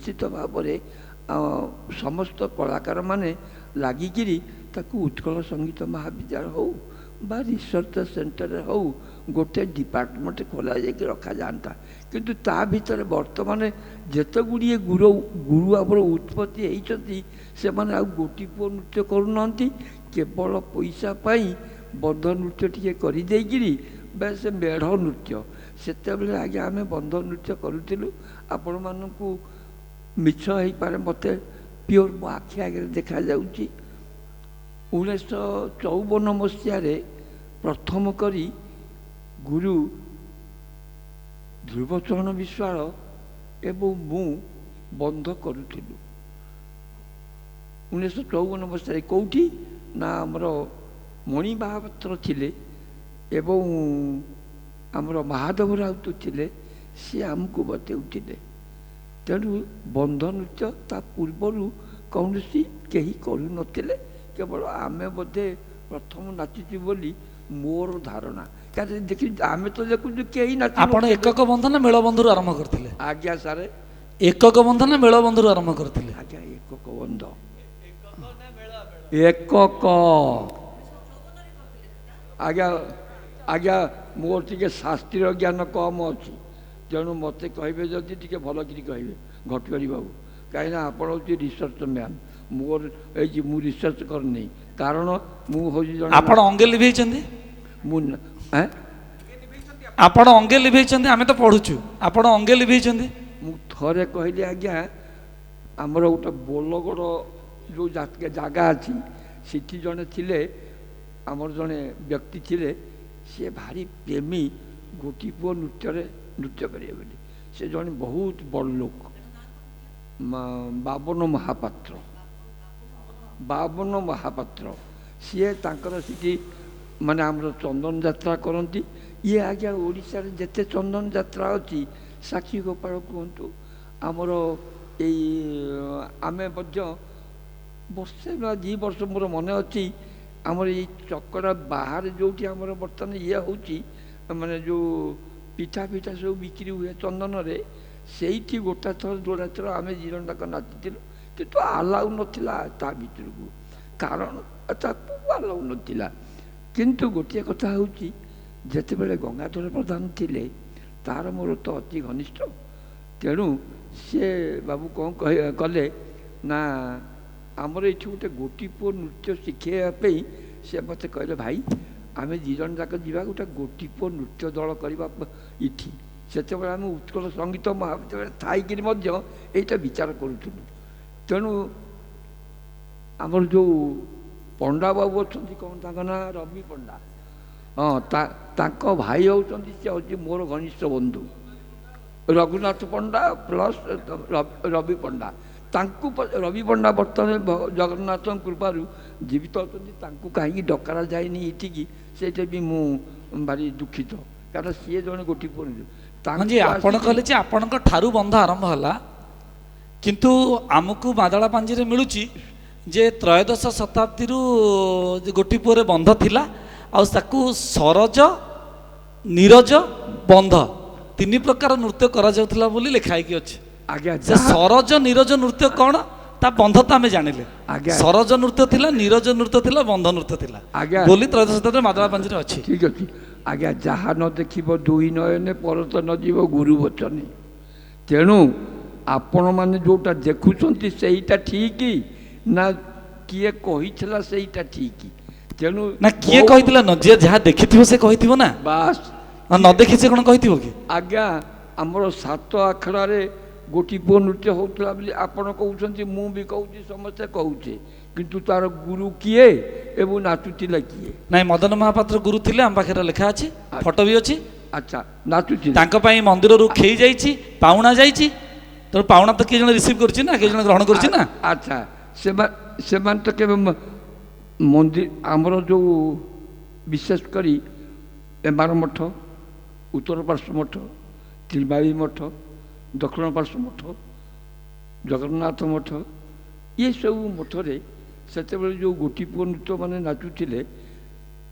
ନିଶ୍ଚିତ ଭାବରେ ସମସ୍ତ କଳାକାର ମାନେ ଲାଗିକିରି ତାକୁ ଉତ୍କଳ ସଙ୍ଗୀତ ମହାବିଦ୍ୟାଳୟ ହଉ ବା ରିସର୍ଚ୍ଚ ସେଣ୍ଟରରେ ହଉ ଗୋଟେ ଡିପାର୍ଟମେଣ୍ଟ ଖୋଲା ଯାଇକି ରଖାଯାଆନ୍ତା। କିନ୍ତୁ ତା ଭିତରେ ବର୍ତ୍ତମାନ ଯେତେ ଗୁଡ଼ିଏ ଗୁରୁ ଆମର ଉତ୍ପତ୍ତି ହେଇଛନ୍ତି ସେମାନେ ଆଉ ଗୋଟି ପୁଅ ନୃତ୍ୟ କରୁନାହାନ୍ତି। କେବଳ ପଇସା ପାଇଁ ବନ୍ଧ ନୃତ୍ୟ ଟିକେ କରିଦେଇକିରି ବା ସେ ମେଢ଼ ନୃତ୍ୟ। ସେତେବେଳେ ଆଜ୍ଞା ଆମେ ବନ୍ଧ ନୃତ୍ୟ କରୁଥିଲୁ। ଆପଣମାନଙ୍କୁ ମିଛ ହେଇପାରେ, ମୋତେ ପିଓର ମୋ ଆଖି ଆଗରେ ଦେଖାଯାଉଛି। 1954 ମସିହାରେ ପ୍ରଥମ କରି ଗୁରୁ ଧ୍ରୁବଚରଣ ବିଶ୍ୱାଳ ଏବଂ ମୁଁ ବନ୍ଧ କରୁଥିଲୁ। 1954 ମସିହାରେ କେଉଁଠି ନା ଆମର ମଣି ମହାପାତ୍ର ଥିଲେ ଏବଂ ଆମର ମାଧବ ରାଉତ ଥିଲେ, ସିଏ ଆମକୁ ବତେଉଥିଲେ। ତେଣୁ ବନ୍ଧ ନୃତ୍ୟ ତା ପୂର୍ବରୁ କୌଣସି କେହି କରୁନଥିଲେ, କେବଳ ଆମେ ବୋଧେ ପ୍ରଥମ ନାଚିଛୁ ବୋଲି ମୋର ଧାରଣା। କାରଣ ଦେଖି ଆମେ ତ ଦେଖୁଛୁ କେହି ନାଚ। ଆପଣ ଏକକ ବନ୍ଧ ନା ମେଳ ବନ୍ଧରୁ ଆରମ୍ଭ କରିଥିଲେ? ଆଜ୍ଞା ସାର୍, ଏକକ ବନ୍ଧ ନା ମେଳ ବନ୍ଧରୁ ଆରମ୍ଭ କରିଥିଲେ? ଆଜ୍ଞା ଏକକ ବନ୍ଧ। ଏକକ ଆଜ୍ଞା ଆଜ୍ଞା ମୋର ଟିକେ ଶାସ୍ତ୍ରୀୟ ଜ୍ଞାନ କମ୍ ଅଛି, ତେଣୁ ମୋତେ କହିବେ ଯଦି ଟିକେ ଭଲ କରି କହିବେ ଘଟକରି ବାବୁ, କାହିଁକିନା ଆପଣ ହେଉଛି ରିସର୍ଚ୍ଚ ମ୍ୟାନ୍। ମୋର ମୁଁ ରିସର୍ଚ୍ଚ କରିନି, କାରଣ ମୁଁ ହେଉଛି ଜଣେ। ଆପଣ ଅଙ୍ଗେ ଲିଭେଇଛନ୍ତି? ମୁଁ ଆପଣ ଅଙ୍ଗେ ଲିଭେଇଛନ୍ତି? ଆମେ ତ ପଢୁଛୁ, ଆପଣ ଅଙ୍ଗେ ଲିଭେଇଛନ୍ତି? ମୁଁ ଥରେ କହିଲି ଆଜ୍ଞା, ଆମର ଗୋଟେ ବୋଲଗଡ଼ ଯେଉଁ ଜାଗା ଅଛି ସେଠି ଜଣେ ଥିଲେ, ଆମର ଜଣେ ବ୍ୟକ୍ତି ଥିଲେ, ସିଏ ଭାରି ପ୍ରେମୀ ଗୋଟି ପୁଅ ନୃତ୍ୟରେ ନୃତ୍ୟ କରିବେ ବୋଲି। ସେ ଜଣେ ବହୁତ ବଡ଼ ଲୋକ, ବାବନ ମହାପାତ୍ର। ବାବନ ମହାପାତ୍ର ସିଏ ତାଙ୍କର ସେଠି ମାନେ ଆମର ଚନ୍ଦନ ଯାତ୍ରା କରନ୍ତି। ଇଏ ଆଜ୍ଞା ଓଡ଼ିଶାରେ ଯେତେ ଚନ୍ଦନ ଯାତ୍ରା ଅଛି, ସାକ୍ଷୀ ଗୋପାଳ କୁହନ୍ତୁ, ଆମର ଏଇ ଆମେ ମଧ୍ୟ ବର୍ଷେ ବା 2 ବର୍ଷ ମୋର ମନେ ଅଛି, ଆମର ଏଇ ଚକଡ଼ା ବାହାରେ ଯେଉଁଠି ଆମର ବର୍ତ୍ତମାନ ଇଏ ହେଉଛି, ମାନେ ଯେଉଁ ପିଠା ପିଠା ସବୁ ବିକ୍ରି ହୁଏ ଚନ୍ଦନରେ, ସେଇଠି ଗୋଟା ଥର ଯୋଡ଼ା ଥର ଆମେ 2 ଜଣ ଯାକ ନାଚିଥିଲୁ। କିନ୍ତୁ ଆଲାଉ ନଥିଲା ତା ଭିତରକୁ, କାରଣ ତାକୁ ଆଲାଉ ନଥିଲା। କିନ୍ତୁ ଗୋଟିଏ କଥା ହେଉଛି, ଯେତେବେଳେ ଗଙ୍ଗାଧର ପ୍ରଧାନ ଥିଲେ, ତାର ମୋର ତ ଅତି ଘନିଷ୍ଠ। ତେଣୁ ସିଏ ବାବୁ କ'ଣ କଲେ ନା, ଆମର ଏଇଠି ଗୋଟେ ଗୋଟି ପୁଅ ନୃତ୍ୟ ଶିଖାଇବା ପାଇଁ ସେ ମୋତେ କହିଲେ, ଭାଇ ଆମେ 2 ଜଣ ଯାକ ଯିବା, ଗୋଟେ ଗୋଟି ପୁଅ ନୃତ୍ୟ ଦଳ କରିବା ଏଠି। ସେତେବେଳେ ଆମେ ଉତ୍କଳ ସଙ୍ଗୀତ ମହାବିଦ୍ୟାଳୟରେ ଥାଇକିରି ମଧ୍ୟ ଏଇଟା ବିଚାର କରୁଥିଲୁ। ତେଣୁ ଆମର ଯେଉଁ ପଣ୍ଡା ବାବୁ ଅଛନ୍ତି, କ'ଣ ତାଙ୍କ ନାଁ, ରବି ପଣ୍ଡା। ହଁ, ତାଙ୍କ ଭାଇ ହେଉଛନ୍ତି, ସେ ହେଉଛି ମୋର ଘନିଷ୍ଠ ବନ୍ଧୁ ରଘୁନାଥ ପଣ୍ଡା ପ୍ଲସ୍ ରବି ପଣ୍ଡା। ତାଙ୍କୁ ରବି ପଣ୍ଡା ବର୍ତ୍ତମାନ ଜଗନ୍ନାଥଙ୍କ କୃପାରୁ ଜୀବିତ ଅଛନ୍ତି। ତାଙ୍କୁ କାହିଁକି ଡକରା ଯାଇନି ଏଠିକି, ସେଇଟା ବି ମୁଁ ଭାରି ଦୁଃଖିତ, କାରଣ ସିଏ ଜଣେ ଗୋଟି ପୁଅ। ଆପଣ କହିଲେ ଯେ ଆପଣଙ୍କ ଠାରୁ ବନ୍ଧ ଆରମ୍ଭ ହେଲା, କିନ୍ତୁ ଆମକୁ ମାଦଳା ପାଞ୍ଜିରେ ମିଳୁଛି ଯେ ତ୍ରୟୋଦଶ ଶତାବ୍ଦୀରୁ ଗୋଟି ପୁଅରେ ବନ୍ଧ ଥିଲା, ଆଉ ତାକୁ ସରଜ, ନିରଜ, ବନ୍ଧ 3 ପ୍ରକାର ନୃତ୍ୟ କରାଯାଉଥିଲା ବୋଲି ଲେଖା ହେଇକି ଅଛି। ଆଜ୍ଞା ସେ ସରଜ ନିରଜ ନୃତ୍ୟ କ'ଣ, ତା ବନ୍ଧ ତ ଆମେ ଜାଣିଲେ। ସରଜ ନୃତ୍ୟ ଥିଲା, ନିରଜ ନୃତ୍ୟ ଥିଲା, ବନ୍ଧ ନୃତ୍ୟ ଥିଲା ବୋଲି ତ୍ରୟୋଦଶ ଶତାବ୍ଦୀରେ ମାଦଳା ପାଞ୍ଜିରେ ଅଛି। ଠିକ୍ ଅଛି ଆଜ୍ଞା, ଯାହା ନ ଦେଖିବ 2 ନୟନେ ପରତ ନ ଯିବ ଗୁରୁ ବଚନେ। ତେଣୁ ଆପଣମାନେ ଯେଉଁଟା ଦେଖୁଛନ୍ତି ସେଇଟା ଠିକ୍ ନା କିଏ କହିଥିଲା ସେଇଟା ଠିକ୍? ତେଣୁ ନା କିଏ କହିଥିଲା ନ, ଯିଏ ଯାହା ଦେଖିଥିବ ସେ କହିଥିବ ନା। ବାସ୍, ନ ଦେଖି ସେ କ'ଣ କହିଥିବ କି? ଆଜ୍ଞା ଆମର 7 ଆଖଡ଼ାରେ ଗୋଟି ପୁଅ ନୃତ୍ୟ ହେଉଥିଲା ବୋଲି ଆପଣ କହୁଛନ୍ତି, ମୁଁ ବି କହୁଛି, ସମସ୍ତେ କହୁଛେ, କିନ୍ତୁ ତାର ଗୁରୁ କିଏ ଏବଂ ନାଚୁଥିଲା କିଏ? ନାଇଁ, ମଦନ ମହାପାତ୍ର ଗୁରୁ ଥିଲେ, ଆମ ପାଖରେ ଲେଖା ଅଛି, ଫଟୋ ବି ଅଛି। ଆଚ୍ଛା, ନାଚୁଥିଲେ। ତାଙ୍କ ପାଇଁ ମନ୍ଦିରରୁ ଖେଇ ଯାଇଛି, ପାଉଣା ଯାଇଛି, ତେଣୁ ପାଉଣା ତ କିଏ ଜଣେ ରିସିଭ୍ କରିଛି ନା, କିଏ ଜଣେ ଗ୍ରହଣ କରିଛି ନା। ଆଚ୍ଛା, ସେମାନେ ତ କେବେ ମନ୍ଦିର ଆମର ଯେଉଁ ବିଶେଷ କରି ଏମାର ମଠ, ଉତ୍ତର ପାର୍ଶ୍ୱ ମଠ, ତ୍ରିମାଳି ମଠ, ଦକ୍ଷିଣ ପାର୍ଶ୍ୱ ମଠ, ଜଗନ୍ନାଥ ମଠ, ଏସବୁ ମଠରେ ସେତେବେଳେ ଯେଉଁ ଗୋଟି ପୁଅ ନୃତ୍ୟ ମାନେ ନାଚୁଥିଲେ,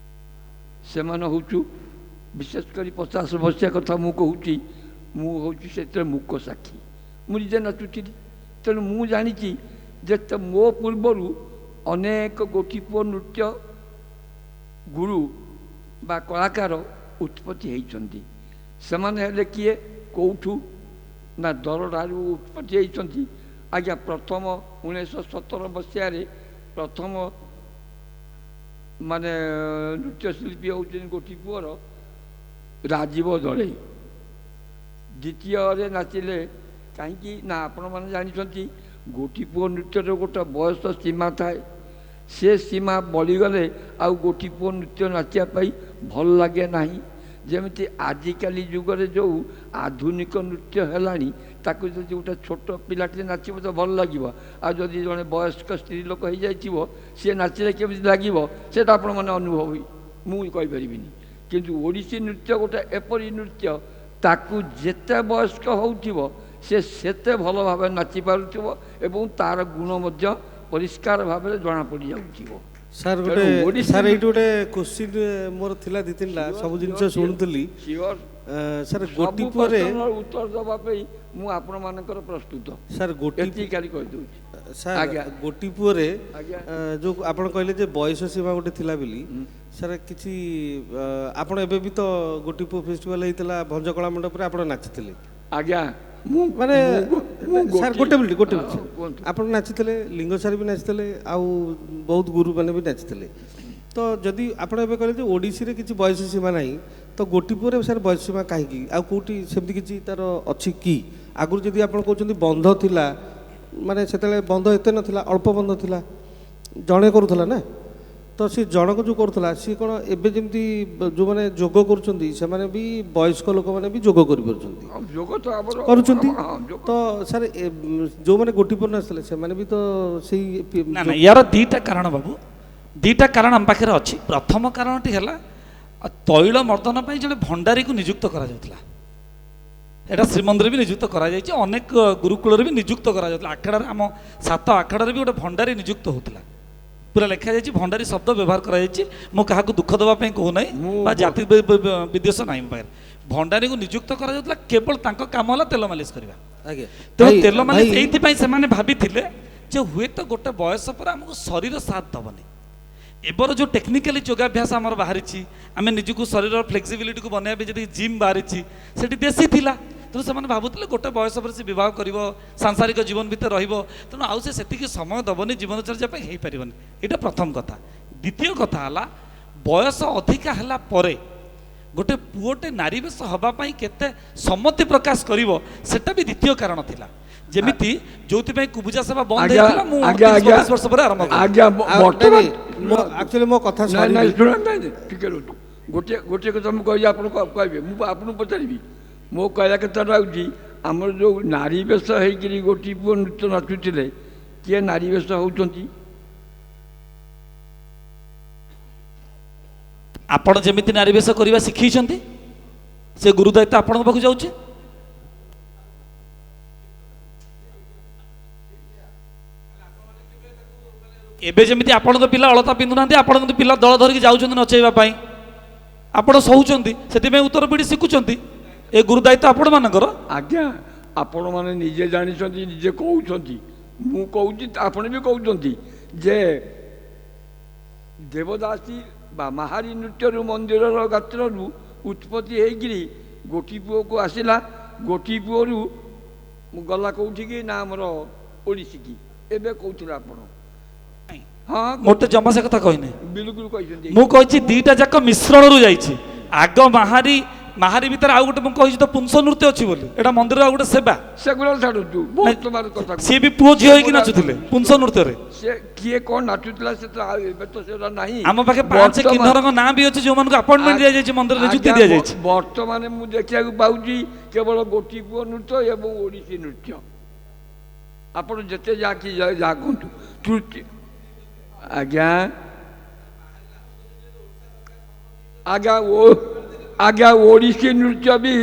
ସେମାନେ ହେଉଛୁ ବିଶେଷ କରି 50 ମସିହା କଥା ମୁଁ କହୁଛି, ମୁଁ ହେଉଛି ସେଥିରେ ମୁକ ସାକ୍ଷୀ। ମୁଁ ନିଜେ ନାଚୁଥିଲି। ତେଣୁ ମୁଁ ଜାଣିଛି ଯେ ମୋ ପୂର୍ବରୁ ଅନେକ ଗୋଟିପୁଅ ନୃତ୍ୟ ଗୁରୁ ବା କଳାକାର ଉତ୍ପତ୍ତି ହେଇଛନ୍ତି। ସେମାନେ ହେଲେ କିଏ, କେଉଁଠୁ ନା ଦରଡ଼ାରୁ ଉତ୍ପତ୍ତି ହେଇଛନ୍ତି। ଆଜ୍ଞା ପ୍ରଥମ 1917 ମସିହାରେ ପ୍ରଥମ ମାନେ ନୃତ୍ୟଶିଳ୍ପୀ ହେଉଛନ୍ତି ଗୋଟିପୁଅର ରାଜୀବ ଦଳେଇ। ଦ୍ୱିତୀୟରେ ନାଚିଲେ କାହିଁକି ନା ଆପଣମାନେ ଜାଣିଛନ୍ତି ଗୋଟିପୁଅ ନୃତ୍ୟର ଗୋଟେ ବୟସ ସୀମା ଥାଏ। ସେ ସୀମା ବଳିଗଲେ ଆଉ ଗୋଟିପୁଅ ନୃତ୍ୟ ନାଚିବା ପାଇଁ ଭଲ ଲାଗେ ନାହିଁ। ଯେମିତି ଆଜିକାଲି ଯୁଗରେ ଯେଉଁ ଆଧୁନିକ ନୃତ୍ୟ ହେଲାଣି ତାକୁ ଯଦି ଗୋଟେ ଛୋଟ ପିଲାଟିଏ ନାଚିବ ତ ଭଲ ଲାଗିବ, ଆଉ ଯଦି ଜଣେ ବୟସ୍କ ସ୍ତ୍ରୀ ଲୋକ ହେଇଯାଇଥିବ ସିଏ ନାଚିଲେ କେମିତି ଲାଗିବ ସେଇଟା ଆପଣମାନେ ଅନୁଭବ ମୁଁ କହିପାରିବିନି। କିନ୍ତୁ ଓଡ଼ିଶୀ ନୃତ୍ୟ ଗୋଟେ ଏପରି ନୃତ୍ୟ ତାକୁ ଯେତେ ବୟସ୍କ ହେଉଥିବ ସେ ସେତେ ଭଲ ଭାବରେ ନାଚି ପାରୁଥିବ ଏବଂ ତାର ଗୁଣ ମଧ୍ୟ ପରିଷ୍କାର ଭାବରେ ଜଣାପଡ଼ିଯାଉଥିବ। ସାର୍ ଗୋଟେ ସାର୍ ଏଇଠି ଗୋଟେ କୋଶ୍ଚିନ୍ ମୋର ଥିଲା ଦୁଇ ତିନିଟା ସବୁ ଜିନିଷ ଶୁଣୁଥିଲି ସାର୍। ଗୋଟିପୁଅରେ ଉତ୍ତର ଦେବା ପାଇଁ ମୁଁ ଆପଣମାନଙ୍କର ପ୍ରସ୍ତୁତ ସାର୍। ଏତିକି ଖାଲି କହିଦେଉଛି ସାର୍ ଗୋଟିପୁଅରେ ଯେଉଁ ଆପଣ କହିଲେ ଯେ ବୟସ ସୀମା ଗୋଟେ ଥିଲା ବୋଲି ସାର୍ କିଛି ଆପଣ ଏବେ ବି ତ ଗୋଟିପୁଅ ଫେଷ୍ଟିଭାଲ ହେଇଥିଲା ଭଞ୍ଜକଳା ମଣ୍ଡପରେ ଆପଣ ନାଚିଥିଲେ। ଆଜ୍ଞା ମାନେ ସାର୍ ଗୋଟେ ମିନିଟ୍ ଆପଣ ନାଚିଥିଲେ, ଲିଙ୍ଗ ସାର୍ ବି ନାଚିଥିଲେ, ଆଉ ବହୁତ ଗୁରୁମାନେ ବି ନାଚିଥିଲେ। ତ ଯଦି ଆପଣ ଏବେ କହିଲେ ଯେ ଓଡ଼ିଶୀରେ କିଛି ବୟସ ସୀମା ନାହିଁ ତ ଗୋଟିପୁଅରେ ସାର୍ ବୟସ ସୀମା କାହିଁକି, ଆଉ କେଉଁଠି ସେମିତି କିଛି ତାର ଅଛି କି? ଆଗରୁ ଯଦି ଆପଣ କହୁଛନ୍ତି ବନ୍ଧ ଥିଲା, ମାନେ ସେତେବେଳେ ବନ୍ଧ ଏତେ ନଥିଲା, ଅଳ୍ପ ବନ୍ଧ ଥିଲା, ଜଣେ କରୁଥିଲା ନା, ତ ସେ ଜଣକ ଯେଉଁ କରୁଥିଲା ସିଏ କ'ଣ ଏବେ ଯେମିତି ଯେଉଁମାନେ ଯୋଗ କରୁଛନ୍ତି ସେମାନେ ବି ବୟସ୍କ ଲୋକମାନେ ବି ଯୋଗ କରିପାରୁଛନ୍ତି, କରୁଛନ୍ତି। ତ ସାର୍ ଯେଉଁମାନେ ଗୋଟିପୁଅ ନାଚୁଥିଲେ ସେମାନେ ବି ତ ସେଇ ନା ନା, ୟାର ଦୁଇଟା କାରଣ ବାବୁ, ଦୁଇଟା କାରଣ ଆମ ପାଖରେ ଅଛି। ପ୍ରଥମ କାରଣଟି ହେଲା ତୈଳ ମର୍ଦ୍ଦନ ପାଇଁ ଜଣେ ଭଣ୍ଡାରୀକୁ ନିଯୁକ୍ତ କରାଯାଉଥିଲା। ଏଇଟା ଶ୍ରୀମନ୍ଦିରରେ ବି ନିଯୁକ୍ତ କରାଯାଇଛି, ଅନେକ ଗୁରୁକୁଳରେ ବି ନିଯୁକ୍ତ କରାଯାଉଥିଲା। ଆଖଡ଼ାରେ ଆମ 7 ଆଖଡ଼ାରେ ବି ଗୋଟେ ଭଣ୍ଡାରୀ ନିଯୁକ୍ତ ହେଉଥିଲା। ପୁରା ଲେଖାଯାଇଛି, ଭଣ୍ଡାରୀ ଶବ୍ଦ ବ୍ୟବହାର କରାଯାଇଛି। ମୁଁ କାହାକୁ ଦୁଃଖ ଦେବା ପାଇଁ କହୁନାହିଁ ବା ଜାତି ବିଦ୍ୱେଷ ନାହିଁ ମୋ ପାଖରେ। ଭଣ୍ଡାରୀକୁ ନିଯୁକ୍ତ କରାଯାଉଥିଲା, କେବଳ ତାଙ୍କ କାମ ହେଲା ତେଲ ମାଲିସ କରିବା। ତେଣୁ ତେଲ ମାଲିସ ଏଇଥିପାଇଁ ସେମାନେ ଭାବିଥିଲେ ଯେ ହୁଏତ ଗୋଟେ ବୟସ ପରେ ଆମକୁ ଶରୀର ସାଥ ଦେବନି। ଏବେର ଯେଉଁ ଟେକ୍ନିକାଲି ଯୋଗାଭ୍ୟାସ ଆମର ବାହାରିଛି, ଆମେ ନିଜକୁ ଶରୀରର ଫ୍ଲେକ୍ସିବିଲିଟିକୁ ବନେଇବା ପାଇଁ ଯଦି ଜିମ୍ ବାହାରିଛି ସେଠି ଦେଶୀ ଥିଲା। ତେଣୁ ସେମାନେ ଭାବୁଥିଲେ ଗୋଟେ ବୟସ ପରେ ସେ ବିବାହ କରିବ, ସାଂସାରିକ ଜୀବନ ଭିତରେ ରହିବ, ତେଣୁ ଆଉ ସେ ସେତିକି ସମୟ ଦେବନି ଜୀବନଚର୍ଯ୍ୟା ପାଇଁ, ହେଇପାରିବନି। ଏଇଟା ପ୍ରଥମ କଥା। ଦ୍ୱିତୀୟ କଥା ହେଲା ବୟସ ଅଧିକା ହେଲା ପରେ ଗୋଟେ ପୁଅଟେ ନାରୀ ବେଶ ହେବା ପାଇଁ କେତେ ସମ୍ମତି ପ୍ରକାଶ କରିବ ସେଟା ବି ଦ୍ୱିତୀୟ କାରଣ ଥିଲା। ଯେମିତି ଯୋଉଥିପାଇଁ କୁବୁଜା ସେବା ବନ୍ଦ ହେଇଥିଲା, ମୁଁ 30 ବର୍ଷ ପରେ ଆରମ୍ଭ ଆକ୍ଚୁଆଲି ମୋ କଥା ଗୋଟିଏ କଥା ମୁଁ କହିବି, ଆପଣ କହିବେ, ମୁଁ ଆପଣଙ୍କୁ ପଚାରିବି। ମୋ କହିବା କଥାଟା ହେଉଛି ଆମର ଯେଉଁ ନାରୀ ବେଶ ହେଇକିରି ଗୋଟିପୁଅ ନୃତ୍ୟ ନାଚୁଥିଲେ, କିଏ ନାରୀ ବେଶ ହେଉଛନ୍ତି? ଆପଣ ଯେମିତି ନାରୀ ବେଶ କରିବା ଶିଖେଇଛନ୍ତି ସେ ଗୁରୁ ଦାୟିତ୍ୱ ଆପଣଙ୍କ ପାଖକୁ ଯାଉଛି। ଏବେ ଯେମିତି ଆପଣଙ୍କ ପିଲା ଅଳତା ପିନ୍ଧୁନାହାନ୍ତି, ଆପଣ କିନ୍ତୁ ପିଲା ଦଳ ଧରିକି ଯାଉଛନ୍ତି ନଚେଇବା ପାଇଁ, ଆପଣ ସହୁଛନ୍ତି, ସେଥିପାଇଁ ଉତ୍ତର ପିଢ଼ି ଶିଖୁଛନ୍ତି। ଏ ଗୁରୁ ଦାୟିତ୍ୱ ଆପଣମାନଙ୍କର। ଆଜ୍ଞା ଆପଣମାନେ ନିଜେ ଜାଣିଛନ୍ତି, ନିଜେ କହୁଛନ୍ତି, ମୁଁ କହୁଛି, ଆପଣ ବି କହୁଛନ୍ତି ଯେ ଦେବଦାସୀ ବା ମାହାରୀ ନୃତ୍ୟରୁ ମନ୍ଦିରର ଗାତ୍ରରୁ ଉତ୍ପତ୍ତି ହେଇକିରି ଗୋଟିପୁଅକୁ ଆସିଲା। ଗୋଟିପୁଅରୁ ଗଲା କେଉଁଠିକି ନା ଆମର ଓଡ଼ିଶୀକି। ଏବେ କହୁଥିଲେ ଆପଣ। ହଁ, ମୋତେ ଜମା ସେ କଥା କହିନି, ବିଲକୁଲ କହିଛନ୍ତି। ମୁଁ କହିଛି ଦିଟା ଯାକ ମିଶ୍ରଣରୁ ଯାଇଛି। ଆଗ ମାହାରୀ ଭିତରେ ଆଉ ଗୋଟେ ମୁଁ କହିଛି ତ ପୁଂସ ନୃତ୍ୟ ଅଛି ବୋଲି, ଏଇଟା ମନ୍ଦିରର ଆଉ ଗୋଟେ ସେବା, ସେଗୁଡ଼ା ଛାଡ଼ନ୍ତୁ। ବର୍ତ୍ତମାନ କଥା ସିଏ ବି ପୁଅ ଝିଅ ହେଇକି ନାଚୁଥିଲେ ପୁଂସ ନୃତ୍ୟରେ। ସେ କିଏ କ'ଣ ନାଚୁଥିଲା ସେ ତ ଏବେ ତ ସେଟା ନାହିଁ। ଆମ ପାଖେ 5 କିନ୍ନରଙ୍କ ନାଁ ବି ଅଛି ଯେଉଁମାନଙ୍କୁ ଆପଏଣ୍ଟମେଣ୍ଟ ଦିଆଯାଇଛି, ମନ୍ଦିର ନିଯୁକ୍ତି ଦିଆଯାଇଛି। ବର୍ତ୍ତମାନ ମୁଁ ଦେଖିବାକୁ ପାଉଛି କେବଳ ଗୋଟିପୁଅ ନୃତ୍ୟ ଏବଂ ଓଡ଼ିଶୀ ନୃତ୍ୟ। ଆପଣ ଯେତେ ଯାହା କୁହନ୍ତୁ ତୃତୀୟ ଆଜ୍ଞା ଓଡ଼ିଶୀ ନୃତ୍ୟ ବି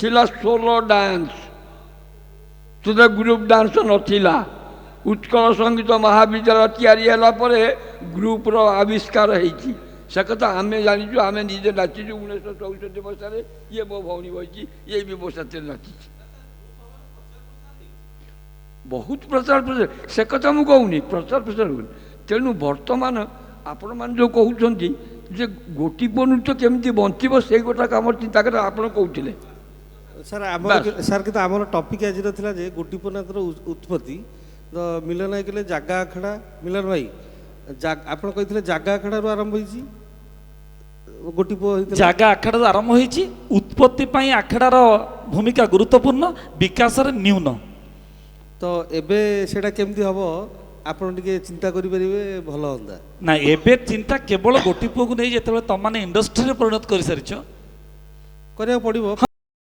ଥିଲା ସୋଲୋ ଡ୍ୟାନ୍ସ, ସେଟା ଗ୍ରୁପ୍ ଡ୍ୟାନ୍ସ ନଥିଲା। ଉତ୍କଳ ସଙ୍ଗୀତ ମହାବିଦ୍ୟାଳୟ ତିଆରି ହେଲା ପରେ ଗ୍ରୁପର ଆବିଷ୍କାର ହେଇଛି। ସେ କଥା ଆମେ ଜାଣିଛୁ, ଆମେ ନିଜେ ନାଚିଛୁ। 1964 ମସିହାରେ ଇଏ ମୋ ଭଉଣୀ ବହିଛି, ଇଏ ବି ମୋ ସାଥିରେ ନାଚିଛି। ବହୁତ ପ୍ରଚାର ପ୍ରସାର ସେ କଥା ମୁଁ କହୁନି, ପ୍ରଚାର ପ୍ରସାର ହୁଏନି। ତେଣୁ ବର୍ତ୍ତମାନ ଆପଣମାନେ ଯେଉଁ କହୁଛନ୍ତି ଯେ ଗୋଟିପୁଅ ନୃତ୍ୟ କେମିତି ବଞ୍ଚିବ ସେଇ ଗୋଟା କାମ ଚିନ୍ତା କରି ଆପଣ କହୁଥିଲେ। ସାର୍ ଆମର ସାର୍ କିନ୍ତୁ ଆମର ଟପିକ୍ ଆଜିର ଥିଲା ଯେ ଗୋଟିପୁଅ ନାଚର ଉତ୍ପତ୍ତି। ତ ମିଲନ ଭାଇ କହିଲେ ଜାଗା ଆଖଡ଼ା, ମିଲନ ଭାଇ ଆପଣ କହିଥିଲେ ଜାଗା ଆଖଡ଼ାରୁ ଆରମ୍ଭ ହେଇଛି ଗୋଟିପୁଅ ହେଇଥିଲା। ଜାଗା ଆଖଡ଼ାରୁ ଆରମ୍ଭ ହୋଇଛି। ଉତ୍ପତ୍ତି ପାଇଁ ଆଖଡ଼ାର ଭୂମିକା ଗୁରୁତ୍ୱପୂର୍ଣ୍ଣ, ବିକାଶରେ ନ୍ୟୁନ। ତ ଏବେ ସେଇଟା କେମିତି ହବ ଆପଣ ଟିକେ ଚିନ୍ତା କରିପାରିବେ, ଭଲ ହୁଅନ୍ତା। ନା ଏବେ ଚିନ୍ତା କେବଳ ଗୋଟିପୁଅକୁ ନେଇ, ଯେତେବେଳେ ତମମାନେ ଇଣ୍ଡଷ୍ଟ୍ରିରେ ପରିଣତ କରିସାରିଛ କରିବାକୁ ପଡ଼ିବ।